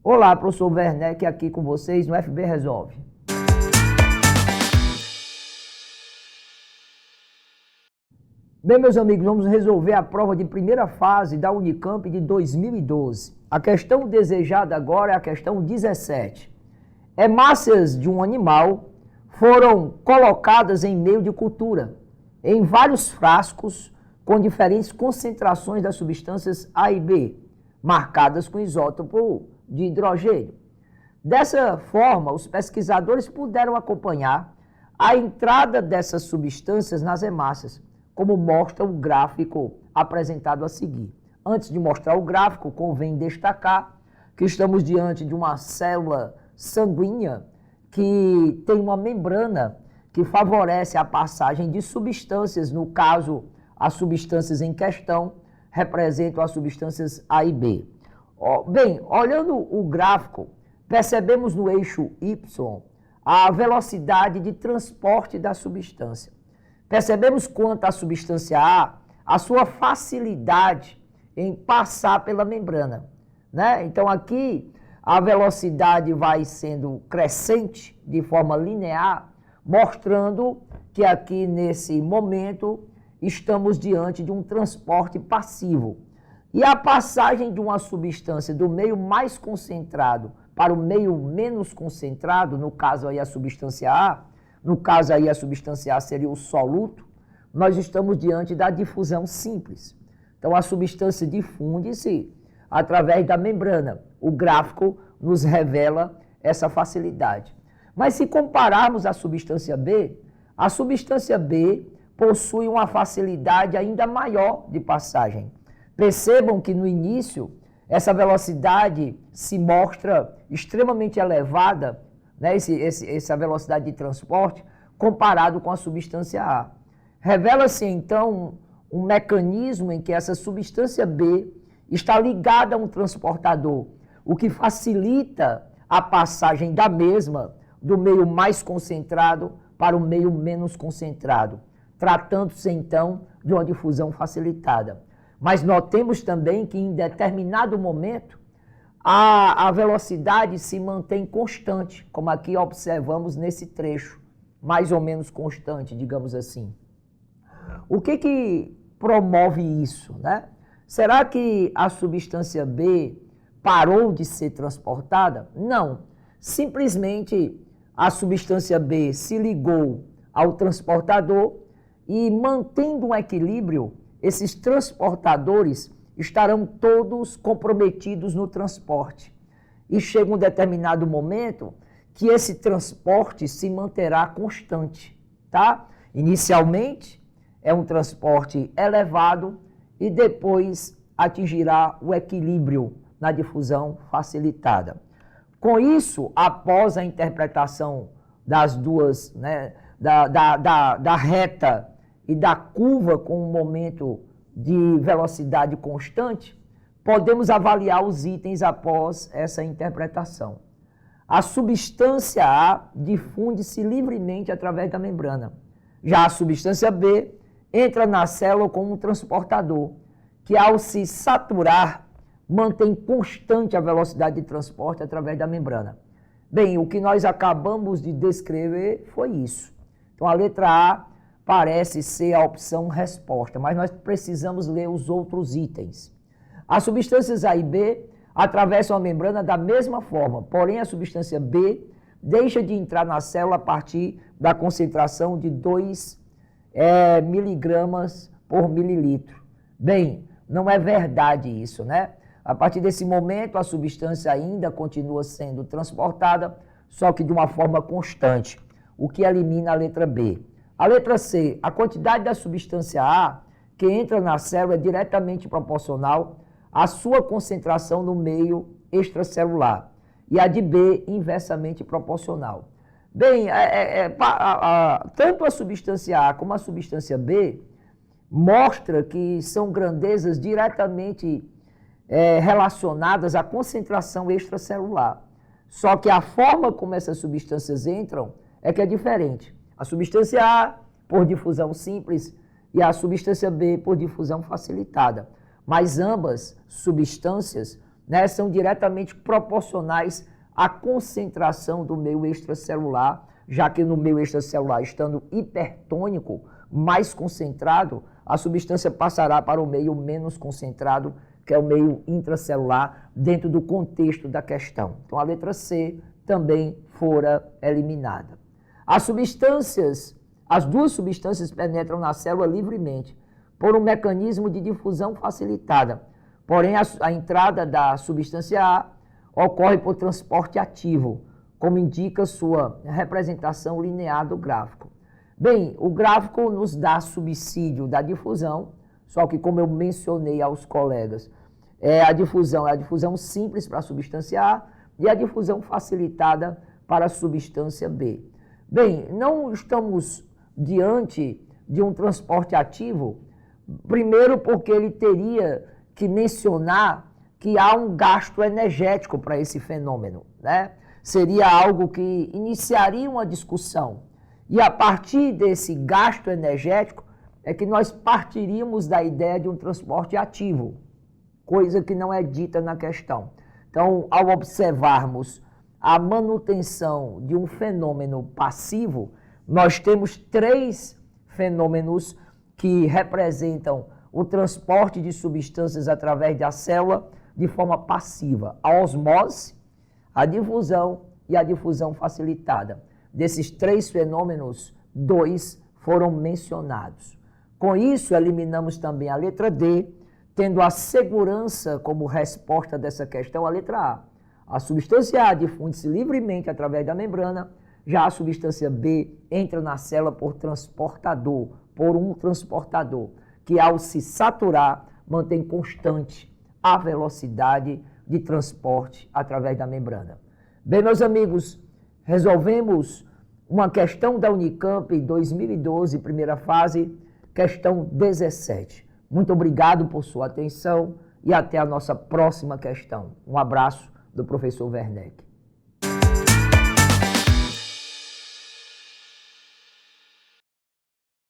Olá, professor Werneck aqui com vocês no FB Resolve. Bem, meus amigos, vamos resolver a prova de primeira fase da Unicamp de 2012. A questão desejada agora é a questão 17. Hemácias de um animal foram colocadas em meio de cultura, em vários frascos com diferentes concentrações das substâncias A e B, marcadas com isótopo de hidrogênio. Dessa forma, os pesquisadores puderam acompanhar a entrada dessas substâncias nas hemácias, como mostra o gráfico apresentado a seguir. Antes de mostrar o gráfico, convém destacar que estamos diante de uma célula sanguínea que tem uma membrana que favorece a passagem de substâncias, no caso, as substâncias em questão representam as substâncias A e B. Bem, olhando o gráfico, percebemos no eixo Y a velocidade de transporte da substância. Percebemos quanto à substância A, a sua facilidade em passar pela membrana, né? Então aqui a velocidade vai sendo crescente de forma linear, mostrando que aqui nesse momento estamos diante de um transporte passivo. E a passagem de uma substância do meio mais concentrado para o meio menos concentrado, no caso aí a substância A, no caso aí a substância A seria o soluto, nós estamos diante da difusão simples. Então a substância difunde-se através da membrana. O gráfico nos revela essa facilidade. Mas se compararmos a substância B possui uma facilidade ainda maior de passagem. Percebam que no início essa velocidade se mostra extremamente elevada, né? Essa velocidade de transporte comparado com a substância A. Revela-se então um mecanismo em que essa substância B está ligada a um transportador, o que facilita a passagem da mesma do meio mais concentrado para o meio menos concentrado, tratando-se então de uma difusão facilitada. Mas notemos também que em determinado momento a velocidade se mantém constante, como aqui observamos nesse trecho, mais ou menos constante, digamos assim. O que promove isso, né? Será que a substância B parou de ser transportada? Não. Simplesmente a substância B se ligou ao transportador e, mantendo um equilíbrio, esses transportadores estarão todos comprometidos no transporte. E chega um determinado momento que esse transporte se manterá constante, tá? Inicialmente é um transporte elevado e depois atingirá o equilíbrio na difusão facilitada. Com isso, após a interpretação das duas, né, da reta e da curva com um momento de velocidade constante, podemos avaliar os itens após essa interpretação. A substância A difunde-se livremente através da membrana. Já a substância B entra na célula como um transportador, que ao se saturar, mantém constante a velocidade de transporte através da membrana. Bem, o que nós acabamos de descrever foi isso. Então a letra A parece ser a opção resposta, mas nós precisamos ler os outros itens. As substâncias A e B atravessam a membrana da mesma forma, porém a substância B deixa de entrar na célula a partir da concentração de 2 miligramas por mililitro. Bem, não é verdade isso, né? A partir desse momento, a substância ainda continua sendo transportada, só que de uma forma constante, o que elimina a letra B. A letra C, a quantidade da substância A que entra na célula é diretamente proporcional à sua concentração no meio extracelular, e a de B inversamente proporcional. Bem, tanto a substância A como a substância B mostra que são grandezas diretamente relacionadas à concentração extracelular. Só que a forma como essas substâncias entram é que é diferente. A substância A por difusão simples e a substância B por difusão facilitada. Mas ambas substâncias né, são diretamente proporcionais à concentração do meio extracelular, já que no meio extracelular, estando hipertônico, mais concentrado, a substância passará para o meio menos concentrado, que é o meio intracelular, dentro do contexto da questão. Então, a letra C também fora eliminada. As duas substâncias penetram na célula livremente, por um mecanismo de difusão facilitada. Porém, a entrada da substância A ocorre por transporte ativo, como indica sua representação linear do gráfico. Bem, o gráfico nos dá subsídio da difusão, só que como eu mencionei aos colegas, a difusão simples para a substância A e a difusão facilitada para a substância B. Bem, não estamos diante de um transporte ativo, primeiro porque ele teria que mencionar que há um gasto energético para esse fenômeno, né? Seria algo que iniciaria uma discussão. E a partir desse gasto energético é que nós partiríamos da ideia de um transporte ativo, coisa que não é dita na questão. Então, ao observarmos a manutenção de um fenômeno passivo, nós temos 3 fenômenos que representam o transporte de substâncias através da célula de forma passiva: a osmose, a difusão e a difusão facilitada. Desses 3 fenômenos, 2 foram mencionados. Com isso, eliminamos também a letra D, tendo a segurança como resposta dessa questão a letra A. A substância A difunde-se livremente através da membrana, já a substância B entra na célula por um transportador, que ao se saturar, mantém constante a velocidade de transporte através da membrana. Bem, meus amigos, resolvemos uma questão da Unicamp 2012, primeira fase, questão 17. Muito obrigado por sua atenção e até a nossa próxima questão. Um abraço do professor Werneck.